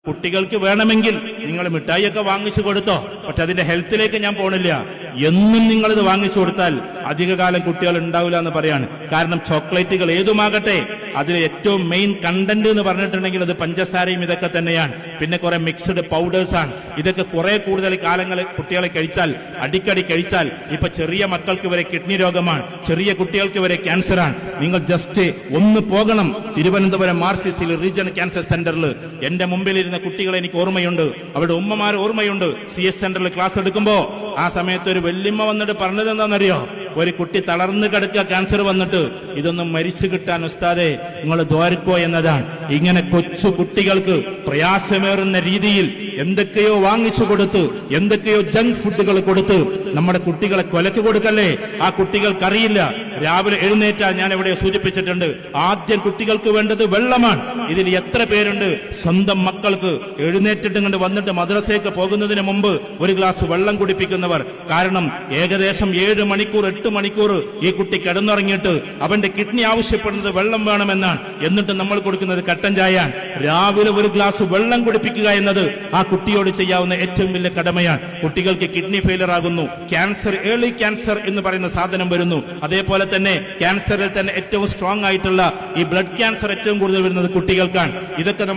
കുട്ടികൾക്ക് വേണമെങ്കിൽ നിങ്ങൾ മിഠായിയൊക്കെ വാങ്ങിച്ചു കൊടുത്തോ, പക്ഷെ അതിന്റെ ഹെൽത്തിലേക്ക് ഞാൻ പോണില്ല. എന്നും നിങ്ങളിത് വാങ്ങിച്ചു കൊടുത്താൽ അധികകാലം കുട്ടികൾ ഉണ്ടാവില്ല എന്ന് പറയാണ്. കാരണം ചോക്ലേറ്റുകൾ ഏതുമാകട്ടെ, അതിൽ ഏറ്റവും മെയിൻ കണ്ടന്റ് എന്ന് പറഞ്ഞിട്ടുണ്ടെങ്കിൽ അത് പഞ്ചസാരയും ഇതൊക്കെ തന്നെയാണ്. പിന്നെ കുറെ മിക്സ്ഡ് പൗഡേഴ്സ് ആണ്. ഇതൊക്കെ കുറെ കൂടുതൽ കാലങ്ങൾ കുട്ടികളെ കഴിച്ചാൽ, അടിക്കടി കഴിച്ചാൽ, ഇപ്പൊ ചെറിയ മക്കൾക്ക് വരെ കിഡ്നി രോഗമാണ്, ചെറിയ കുട്ടികൾക്ക് വരെ ക്യാൻസറാണ്. നിങ്ങൾ ജസ്റ്റ് ഒന്ന് പോകണം. തിരുവനന്തപുരം മാർസിസിൽ റീജിയണൽ ക്യാൻസർ സെന്ററിൽ എന്റെ മുമ്പിലിരുന്ന കുട്ടികളെ എനിക്ക് ഓർമ്മയുണ്ട്, അവരുടെ ഉമ്മമാർ ഓർമ്മയുണ്ട്. CS സെന്ററിൽ ക്ലാസ് എടുക്കുമ്പോ ആ സമയത്ത് ഒരു വല്യമ്മ വന്നിട്ട് പറഞ്ഞത് എന്താണെന്നറിയോ? ഒരു കുട്ടി തളർന്നു കിടക്കുക, ക്യാൻസർ വന്നിട്ട്, ഇതൊന്നും മരിച്ചു കിട്ടാൻ ഉസ്താദേ നിങ്ങൾ ദ്വാരക്കോ എന്നതാണ്. ഇങ്ങനെ കൊച്ചു കുട്ടികൾക്ക് പ്രയാസമേറുന്ന രീതിയിൽ എന്തൊക്കെയോ വാങ്ങിച്ചു കൊടുത്ത്, എന്തൊക്കെയോ ജങ്ക് ഫുഡുകൾ കൊടുത്ത് നമ്മുടെ കുട്ടികളെ കൊലക്ക് കൊടുക്കല്ലേ. ആ കുട്ടികൾക്കറിയില്ല. രാവിലെ എഴുന്നേറ്റാൽ, ഞാൻ എവിടെ സൂചിപ്പിച്ചിട്ടുണ്ട്, ആദ്യം കുട്ടികൾക്ക് വേണ്ടത് വെള്ളമാണ്. ഇതിൽ എത്ര പേരുണ്ട് സ്വന്തം മക്കൾക്ക് എഴുന്നേറ്റിട്ട് കണ്ട് വന്നിട്ട് മദ്രസയ്ക്ക് പോകുന്നതിന് മുമ്പ് ഒരു ഗ്ലാസ് വെള്ളം കുടിപ്പിക്കുന്നവർ? കാരണം ഏകദേശം 7 മണിക്കൂർ 8 മണിക്കൂർ ഈ കുട്ടി കിടന്നുറങ്ങിയിട്ട് അവന്റെ കിഡ്നി ആവശ്യപ്പെടുന്നത് വെള്ളം വേണമെന്നാണ്. എന്നിട്ട് നമ്മൾ കൊടുക്കുന്നത് കട്ടൻ ചായയാണ്. രാവിലെ ഒരു ഗ്ലാസ് വെള്ളം കുടിപ്പിക്കുക എന്നത് ആ കുട്ടിയോട് ചെയ്യാവുന്ന ഏറ്റവും വലിയ കടമയാണ്. കുട്ടികൾക്ക് കിഡ്നി ഫെയിലർ ആകുന്നു, ക്യാൻസർ, ഏർലി ക്യാൻസർ എന്ന് പറയുന്ന സാധനം വരുന്നു. അതേപോലെ തന്നെ ക്യാൻസറിൽ തന്നെ ഏറ്റവും സ്ട്രോങ് ആയിട്ടുള്ള ഈ ബ്ലഡ് ക്യാൻസർ ഏറ്റവും കൂടുതൽ വരുന്നത് കുട്ടികൾക്കാണ്. ഇതൊക്കെ നമ്മുടെ